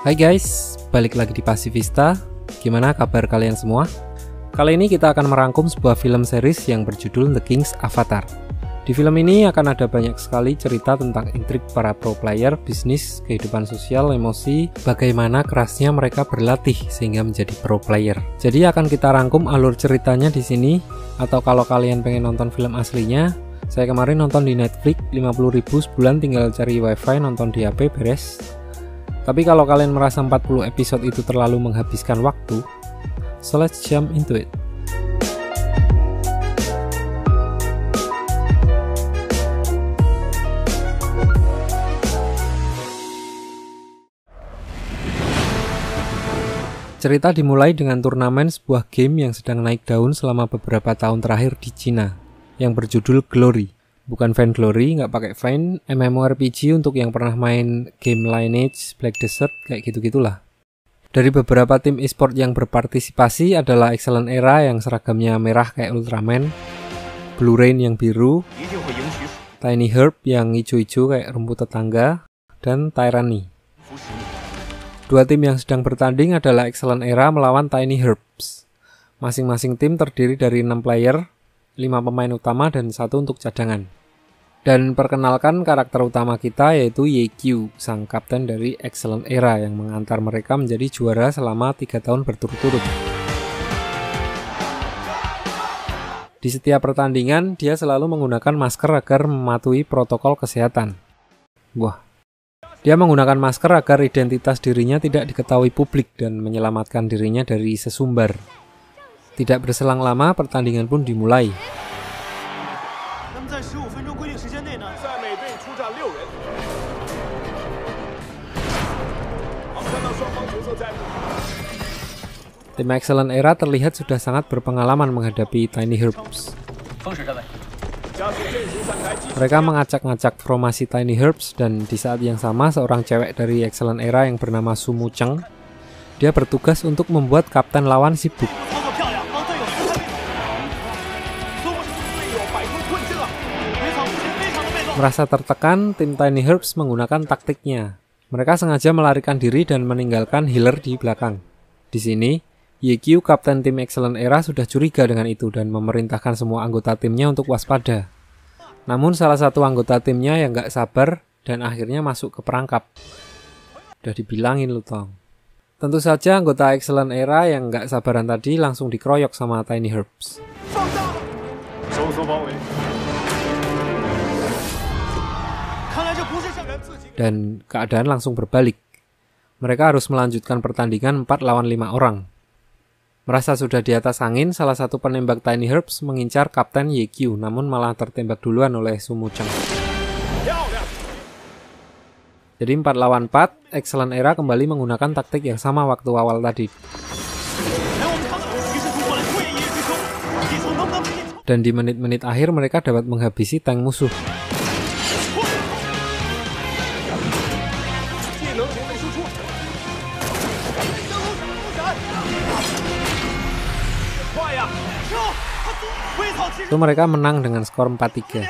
Hai guys, balik lagi di Pasifista. Gimana kabar kalian semua? Kali ini kita akan merangkum sebuah film series yang berjudul The King's Avatar. Di film ini akan ada banyak sekali cerita tentang intrik para pro player, bisnis, kehidupan sosial, emosi, bagaimana kerasnya mereka berlatih sehingga menjadi pro player. Jadi akan kita rangkum alur ceritanya di sini, atau kalau kalian pengen nonton film aslinya, saya kemarin nonton di Netflix 50.000 sebulan, tinggal cari wifi, nonton di HP beres. Tapi kalau kalian merasa 40 episode itu terlalu menghabiskan waktu, so let's jump into it. Cerita dimulai dengan turnamen sebuah game yang sedang naik daun selama beberapa tahun terakhir di Cina, yang berjudul Glory. Bukan Vainglory, nggak pakai Vain, MMORPG untuk yang pernah main game Lineage, Black Desert, kayak gitu-gitulah. Dari beberapa tim e-sport yang berpartisipasi adalah Excellent Era yang seragamnya merah kayak Ultraman, Blue Rain yang biru, Tiny Herb yang hijau-hijau kayak rumput tetangga, dan Tyranny. Dua tim yang sedang bertanding adalah Excellent Era melawan Tiny Herbs. Masing-masing tim terdiri dari 6 player, 5 pemain utama dan 1 untuk cadangan. Dan perkenalkan karakter utama kita yaitu Ye-Kyu, sang kapten dari Excellent Era yang mengantar mereka menjadi juara selama 3 tahun berturut-turut. Di setiap pertandingan, dia selalu menggunakan masker agar mematuhi protokol kesehatan. Dia menggunakan masker agar identitas dirinya tidak diketahui publik dan menyelamatkan dirinya dari sesumbar. Tidak berselang lama, pertandingan pun dimulai. Tim Excellent Era terlihat sudah sangat berpengalaman menghadapi Tiny Herbs. Mereka mengacak-ngacak formasi Tiny Herbs dan di saat yang sama seorang cewek dari Excellent Era yang bernama Sumu Cheng, dia bertugas untuk membuat kapten lawan sibuk. Merasa tertekan, tim Tiny Herbs menggunakan taktiknya. Mereka sengaja melarikan diri dan meninggalkan healer di belakang. Di sini, Ye-Kyu, kapten tim Excellent Era, sudah curiga dengan itu dan memerintahkan semua anggota timnya untuk waspada. Namun salah satu anggota timnya yang gak sabar dan akhirnya masuk ke perangkap. Udah dibilangin lu Tong. Tentu saja anggota Excellent Era yang gak sabaran tadi langsung dikeroyok sama Tiny Herbs. Dan keadaan langsung berbalik. Mereka harus melanjutkan pertandingan 4 lawan 5 orang. Merasa sudah di atas angin, salah satu penembak Tiny Herbs mengincar Kapten Ye-Kyu, namun malah tertembak duluan oleh Sumu Cheng. Jadi 4 lawan 4, Excellent Era kembali menggunakan taktik yang sama waktu awal tadi. Dan di menit-menit akhir mereka dapat menghabisi tank musuh. So, mereka menang dengan skor 4-3.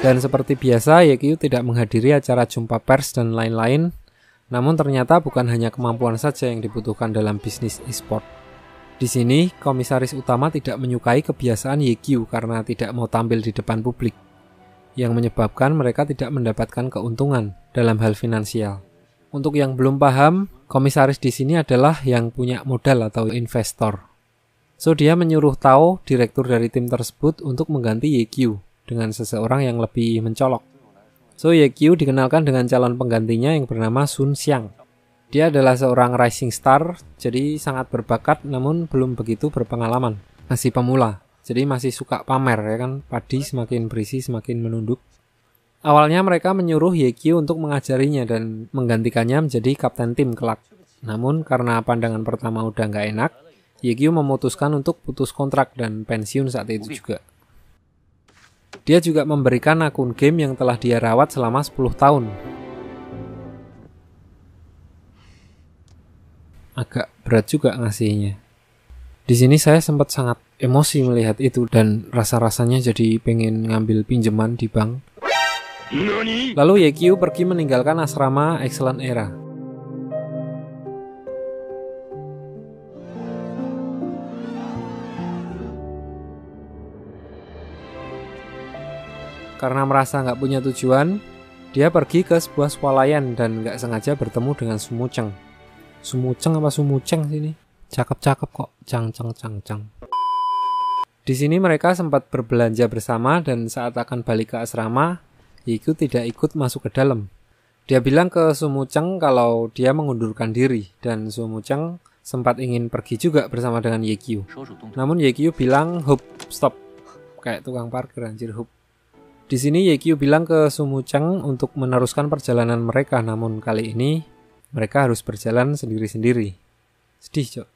Dan seperti biasa, Ye-Kyu tidak menghadiri acara jumpa pers dan lain-lain. Namun ternyata bukan hanya kemampuan saja yang dibutuhkan dalam bisnis e-sport. Di sini, komisaris utama tidak menyukai kebiasaan Ye-Kyu karena tidak mau tampil di depan publik, yang menyebabkan mereka tidak mendapatkan keuntungan dalam hal finansial. Untuk yang belum paham, komisaris di sini adalah yang punya modal atau investor. So, dia menyuruh Tao, direktur dari tim tersebut, untuk mengganti Ye-Kyu dengan seseorang yang lebih mencolok. So, Ye-Kyu dikenalkan dengan calon penggantinya yang bernama Sun Xiang. Dia adalah seorang rising star, jadi sangat berbakat namun belum begitu berpengalaman. Masih pemula, jadi masih suka pamer ya kan, padi semakin berisi semakin menunduk. Awalnya mereka menyuruh Ye-Kyu untuk mengajarinya dan menggantikannya menjadi kapten tim kelak. Namun karena pandangan pertama udah nggak enak, Ye-Kyu memutuskan untuk putus kontrak dan pensiun saat itu juga. Dia juga memberikan akun game yang telah dia rawat selama 10 tahun. Agak berat juga ngasihnya. Di sini saya sempat sangat emosi melihat itu dan rasa-rasanya jadi pengen ngambil pinjaman di bank. Lalu Yekyu pergi meninggalkan asrama Excellent Era. Karena merasa nggak punya tujuan, dia pergi ke sebuah swalayan dan nggak sengaja bertemu dengan Sumuceng. Sumuceng apa Sumuceng sini? Cakep-cakep kok, cang. Di sini mereka sempat berbelanja bersama dan saat akan balik ke asrama, Yekyu tidak ikut masuk ke dalam. Dia bilang ke Sumuceng kalau dia mengundurkan diri dan Sumuceng sempat ingin pergi juga bersama dengan Yekyu. Namun Yekyu bilang, "Hup, stop." Kayak tukang parkir anjir, hup. Di sini Yekyu bilang ke Sumuceng untuk meneruskan perjalanan mereka, namun kali ini mereka harus berjalan sendiri-sendiri. Sedih, Cok.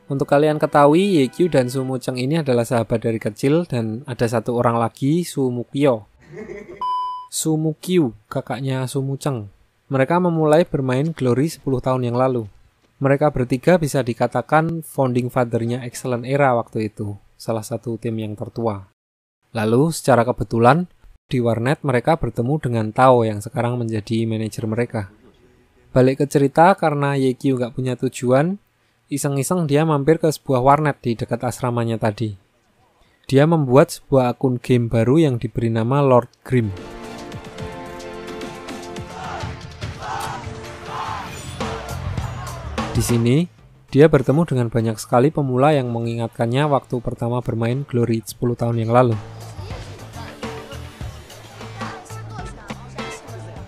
Untuk kalian ketahui, Yekyu dan Sumuceng ini adalah sahabat dari kecil dan ada satu orang lagi, Sumukyo. Sumukyu, kakaknya Sumuceng. Mereka memulai bermain Glory 10 tahun yang lalu. Mereka bertiga bisa dikatakan founding father-nya Excellent Era waktu itu, salah satu tim yang tertua. Lalu, secara kebetulan, di warnet mereka bertemu dengan Tao yang sekarang menjadi manajer mereka. Balik ke cerita, karena Yekyu nggak punya tujuan, iseng-iseng dia mampir ke sebuah warnet di dekat asramanya tadi. Dia membuat sebuah akun game baru yang diberi nama Lord Grim. Di sini, dia bertemu dengan banyak sekali pemula yang mengingatkannya waktu pertama bermain Glory 10 tahun yang lalu.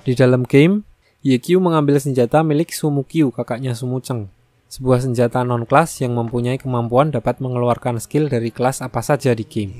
Di dalam game, Yekyu mengambil senjata milik Sumukyu, kakaknya Sumuceng. Sebuah senjata non-kelas yang mempunyai kemampuan dapat mengeluarkan skill dari kelas apa saja di game.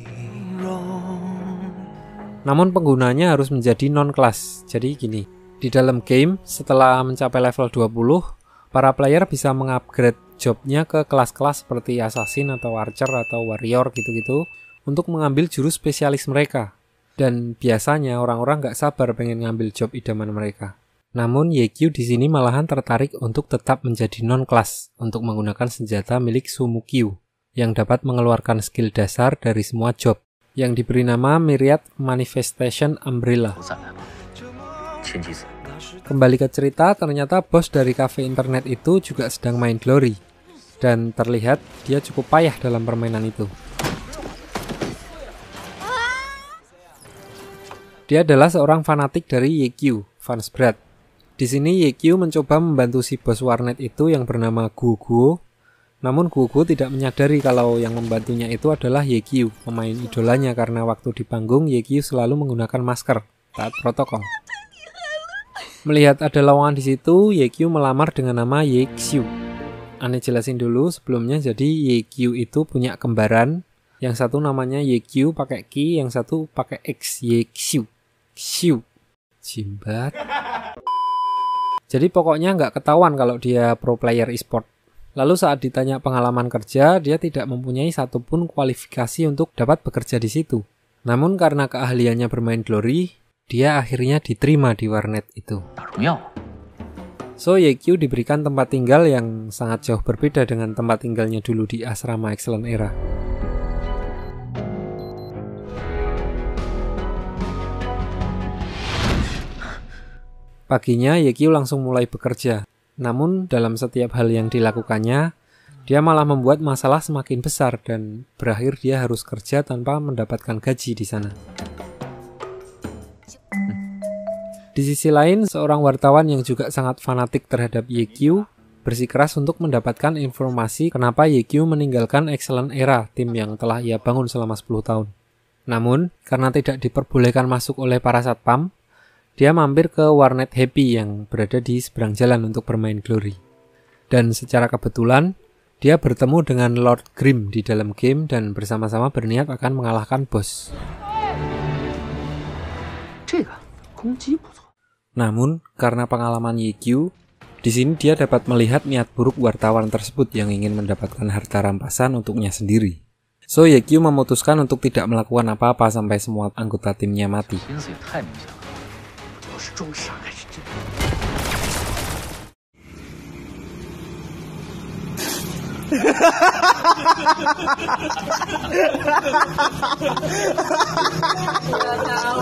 Namun penggunanya harus menjadi non-kelas. Jadi gini, di dalam game setelah mencapai level 20, para player bisa mengupgrade jobnya ke kelas-kelas seperti assassin atau archer atau warrior gitu-gitu untuk mengambil jurus spesialis mereka. Dan biasanya orang-orang gak sabar pengen ngambil job idaman mereka. Namun Yekyu di sini malahan tertarik untuk tetap menjadi non-kelas untuk menggunakan senjata milik Sumukyu yang dapat mengeluarkan skill dasar dari semua job yang diberi nama Myriad Manifestation Umbrella. Kembali ke cerita, ternyata bos dari cafe internet itu juga sedang main Glory dan terlihat dia cukup payah dalam permainan itu. Dia adalah seorang fanatik dari Yekyu, fans berat. Di sini Yekyu mencoba membantu si bos warnet itu yang bernama Guguo. Namun Guguo tidak menyadari kalau yang membantunya itu adalah Yekyu, pemain idolanya, karena waktu di panggung Yekyu selalu menggunakan masker, taat protokol. Melihat ada lowongan di situ, Yekyu melamar dengan nama Yexiu. Aneh jelasin dulu sebelumnya, jadi Yekyu itu punya kembaran. Yang satu namanya Yekyu pakai Q, yang satu pakai X, Yexiu. Xiu. Jimbat. Jadi pokoknya nggak ketahuan kalau dia pro player e-sport. Lalu saat ditanya pengalaman kerja, dia tidak mempunyai satupun kualifikasi untuk dapat bekerja di situ. Namun karena keahliannya bermain Glory, dia akhirnya diterima di warnet itu. So Yekyu diberikan tempat tinggal yang sangat jauh berbeda dengan tempat tinggalnya dulu di asrama Excellent Era. Paginya, Yekyu langsung mulai bekerja. Namun, dalam setiap hal yang dilakukannya, dia malah membuat masalah semakin besar dan berakhir dia harus kerja tanpa mendapatkan gaji di sana. Di sisi lain, seorang wartawan yang juga sangat fanatik terhadap Yekyu bersikeras untuk mendapatkan informasi kenapa Yekyu meninggalkan Excellent Era, tim yang telah ia bangun selama 10 tahun. Namun, karena tidak diperbolehkan masuk oleh para satpam, dia mampir ke warnet Happy yang berada di seberang jalan untuk bermain Glory. Dan secara kebetulan, dia bertemu dengan Lord Grim di dalam game dan bersama-sama berniat akan mengalahkan bos. Namun, karena pengalaman Yekyu, di sini dia dapat melihat niat buruk wartawan tersebut yang ingin mendapatkan harta rampasan untuknya sendiri. So, Yekyu memutuskan untuk tidak melakukan apa-apa sampai semua anggota timnya mati. Nggak tahu.